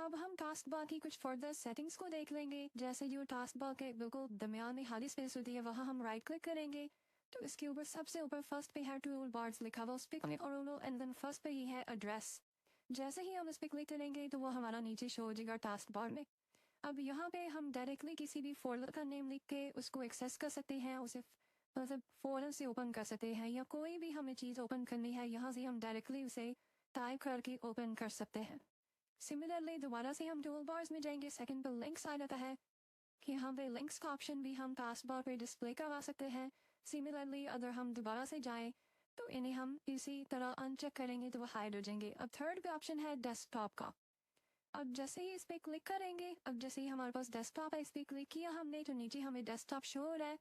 अब हम task bar की कुछ फर्दर सेटिंग्स को देख लेंगे। जैसे जो टास्क बार के बिल्कुल दरमियान में खाली स्पेस होती है वहाँ हम राइट क्लिक करेंगे तो इसके ऊपर सबसे ऊपर फर्स्ट पे है टूल बार्स लिखा हुआ, उस पर और एंड देन फर्स्ट पे ये है एड्रेस। जैसे ही हम इस पर क्लिक करेंगे तो वो हमारा नीचे शो हो जाएगा टास्क बार में। अब यहाँ पे हम डायरेक्टली किसी भी फोल्डर का नेम लिख के उसको एक्सेस कर सकते हैं, उसे मतलब फोल्डर से ओपन कर सकते हैं, या कोई भी हमें चीज़ ओपन करनी है यहाँ से हम डायरेक्टली उसे टाइप करके ओपन कर सकते हैं। सिमिलरली दोबारा से हम टूल बार्स में जाएंगे, सेकंड पर लिंक्स आ जाता है कि यहाँ पे लिंक्स का ऑप्शन भी हम टास्क बार पे डिस्प्ले करवा सकते हैं। सिमिलरली अगर हम दोबारा से जाएं तो इन्हें हम इसी तरह अनचेक करेंगे तो वो हाइड हो जाएंगे। अब थर्ड पे ऑप्शन है डेस्कटॉप का। अब जैसे ही इस पर क्लिक करेंगे, अब जैसे ही हमारे पास डेस्कटॉप है, इस पर क्लिक किया हमने तो नीचे हमें डेस्कटॉप शो हो रहा है।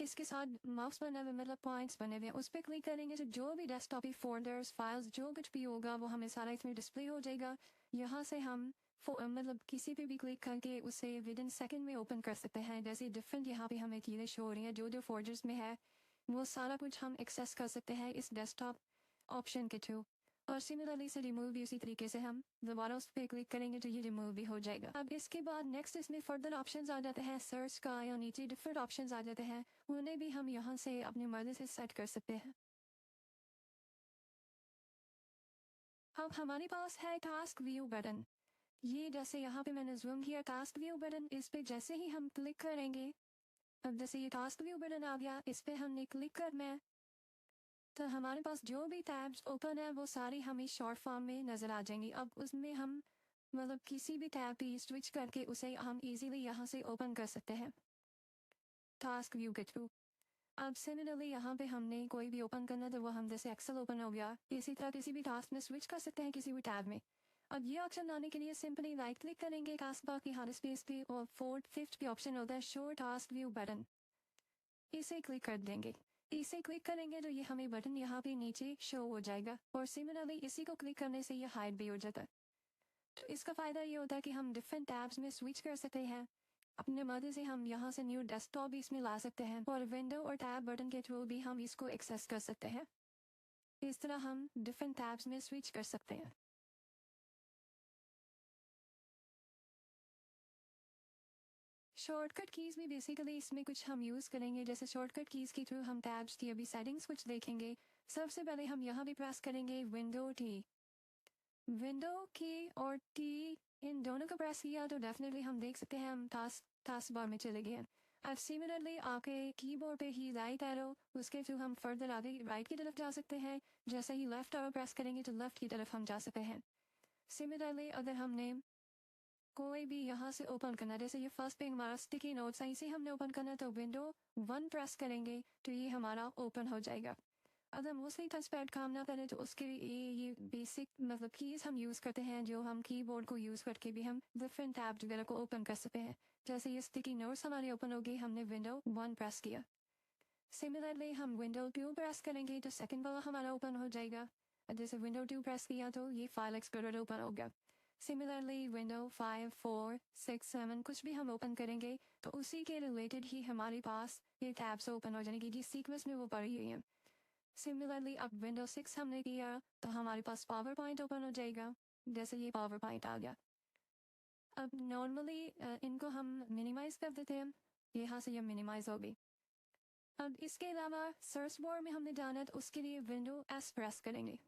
इसके साथ माउस बने हुए मतलब पॉइंट्स बने हुए, उस पर क्लिक करेंगे तो जो भी डेस्कटॉप फोल्डर्स फाइल्स जो कुछ भी होगा वो हमें सारा इसमें डिस्प्ले हो जाएगा। यहाँ से हम मतलब किसी पे भी क्लिक करके उसे विद इन सेकेंड में ओपन कर सकते हैं। जैसे डिफरेंट यहाँ पे हमें चीज़ें शो हो रही हैं, जो जो फोल्डर्स में है वो सारा कुछ हम एक्सेस कर सकते हैं इस डेस्कटॉप ऑप्शन के थ्रू। और सिमिलरली से रिमूव भी उसी तरीके से हम दोबारा उस पर क्लिक करेंगे तो ये रिमूव भी हो जाएगा। अब इसके बाद नेक्स्ट इसमें फर्दर ऑप्शंस आ जाते हैं सर्च का, या नीचे डिफरेंट ऑप्शंस आ जाते हैं, उन्हें भी हम यहाँ से अपनी मर्जी से सेट कर सकते हैं। अब हमारे पास है टास्क व्यू बटन। ये जैसे यहाँ पे मैंने जूम किया टास्क व्यू बटन, इस पे जैसे ही हम क्लिक करेंगे, अब जैसे ये टास्क व्यू बटन आ गया, इस पे हमने क्लिक करना है तो हमारे पास जो भी टैब्स ओपन है वो सारी हमें शॉर्ट फॉर्म में नजर आ जाएंगी। अब उसमें हम मतलब किसी भी टैब पे स्विच करके उसे हम इजीली यहाँ से ओपन कर सकते हैं टास्क व्यू के थ्रू। अब सिमिलरली यहाँ पे हमने कोई भी ओपन करना तो वो हम जैसे एक्सेल ओपन हो गया, इसी तरह किसी भी टास्क में स्विच कर सकते हैं किसी भी टैब में। अब ये ऑप्शन लाने के लिए सिंपली राइट क्लिक करेंगे टास्क बार की हर स्पेस पे और फोर्थ फिफ्थ पे ऑप्शन होता है शो टास्क व्यू बटन, इसे क्लिक कर देंगे। इसे क्लिक करेंगे तो ये हमें बटन यहाँ पे नीचे शो हो जाएगा और सिमिलरली इसी को क्लिक करने से ये हाइड भी हो जाता है। तो इसका फायदा ये होता है कि हम डिफरेंट टैब्स में स्विच कर सकते हैं, अपने मर्जी से हम यहाँ से न्यू डेस्कटॉप भी इसमें ला सकते हैं और विंडो और टैब बटन के थ्रू भी हम इसको एक्सेस कर सकते हैं। इस तरह हम डिफरेंट टैब्स में स्विच कर सकते हैं। शॉर्टकट कीज भी बेसिकली इसमें कुछ हम यूज करेंगे, जैसे शॉर्टकट कीज के थ्रू हम टैब्स की अभी सेटिंग्स कुछ देखेंगे। सबसे पहले हम यहाँ भी प्रेस करेंगे विंडो की और टी, इन दोनों को प्रेस किया तो डेफिनेटली हम देख सकते हैं हम टास्क बार में चले गए। अब सिमिलरली आके कीबोर्ड पे ही राइट एरो, उसके थ्रू हम फर्दर आगे राइट की तरफ जा सकते हैं। जैसे ही लेफ्ट एरो प्रेस करेंगे तो लेफ्ट की तरफ हम जा सकते हैं। सिमिलरली अगर हमने कोई भी यहाँ से ओपन करना, जैसे ये फर्स्ट पे हमारा स्टिकी नोट्स है, इसे हमने ओपन करना तो विंडो 1 प्रेस करेंगे तो ये हमारा ओपन हो जाएगा। अगर मोस्टली टच पैड काम ना करें तो उसके ये बेसिक मतलब कीज हम यूज करते हैं जो हम कीबोर्ड को यूज करके भी हम डिफरेंट टैब वगैरह को ओपन कर सकते हैं। जैसे ये स्टिकी नोट्स हमारे ओपन हो गई, हमने विंडो 1 प्रेस किया। सिमिलरली हम विंडो 2 प्रेस करेंगे तो सेकंड वाला हमारा ओपन हो जाएगा। जैसे विंडो 2 प्रेस किया तो ये फाइल एक्सप्लोरर ओपन हो गया। सिमिलरली विंडो 5, 4, 6, 7 कुछ भी हम ओपन करेंगे तो उसी के रिलेटेड ही हमारे पास ये टैब्स ओपन हो जाएंगे जिस सीक्वेंस में वो पड़ी हुई है। सिमिलरली अब विंडो 6 हमने किया तो हमारे पास पावर पॉइंट ओपन हो जाएगा, जैसे ये पावर पॉइंट आ गया। अब नॉर्मली इनको हम मिनिमाइज कर देते हैं, यहाँ से ये मिनिमाइज हो गई। अब इसके अलावा सर्च बार में हमने जाना है तो उसके लिए विंडो एस प्रेस करेंगे।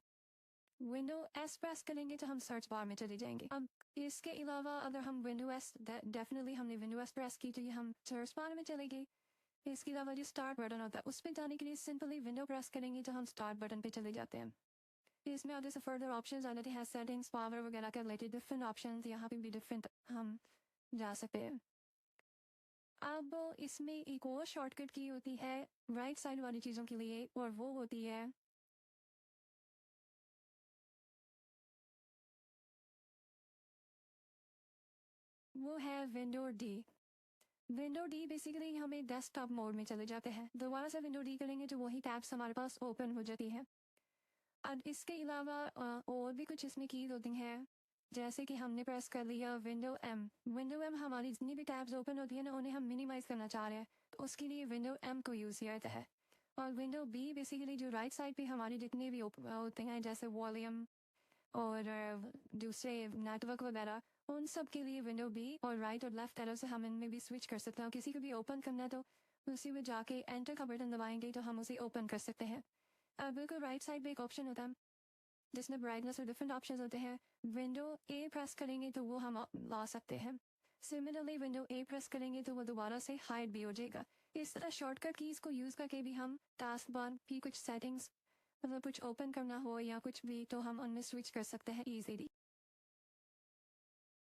विंडो एस प्रेस करेंगे तो हम सर्च बार में चले जाएंगे। अब इसके अलावा अगर हम विंडो एस डेफिनेटली हमने विंडो एस प्रेस की तो ये हम सर्च बार में चले गए। इसके अलावा जो स्टार्ट बटन होता है उस पर जाने के लिए सिंपली विंडो प्रेस करेंगे तो हम स्टार्ट बटन पे चले जाते हैं। इसमें आगे से फर्दर ऑप्शंस आ जाते हैं, सेटिंग्स पावर वगैरह के रिलेटेड डिफरेंट ऑप्शंस, यहाँ पे भी डिफरेंट हम जा सकते हैं। अब इसमें एक और शॉर्टकट की होती है राइट साइड वाली चीज़ों के लिए और वो होती है window D. Window D basically हमें डेस्कटॉप मोड में चले जाते हैं, दोबारा से विंडो डी करेंगे तो वही टैब्स हमारे पास ओपन हो जाती है। अब इसके अलावा और भी कुछ इसमें कीज होती हैं, जैसे कि हमने प्रेस कर लिया विंडो एम हमारी जितनी भी टैब्स ओपन होती है ना उन्हें हम मिनिमाइज करना चाह रहे हैं तो उसके लिए विंडो एम को यूज़ किया जाता है। और विंडो बी बेसिकली जो राइट साइड पे हमारी जितने भी होते हैं जैसे वॉल्यूम और दूसरे नेटवर्क वगैरह, उन सब के लिए विंडो बी और राइट और लेफ्ट एरो से हम इनमें भी स्विच कर सकते हैं। किसी को भी ओपन करना है तो उसी में जाके एंटर का बटन दबाएंगे तो हम उसे ओपन कर सकते हैं। अब बिल्कुल राइट साइड पे एक ऑप्शन होता है जिसमें ब्राइटनेस और डिफरेंट ऑप्शंस होते हैं। विंडो ए प्रेस करेंगे तो वो हम ला सकते हैं। सिमिलरली विंडो ए प्रेस करेंगे तो वो दोबारा से हाइड भी हो जाएगा। इस तरह शॉर्टकट कीज को यूज़ करके भी हम टास्क बार की कुछ सेटिंग्स, मतलब कुछ ओपन करना हो या कुछ भी, तो हम उनमें स्विच कर सकते हैं ईजीली।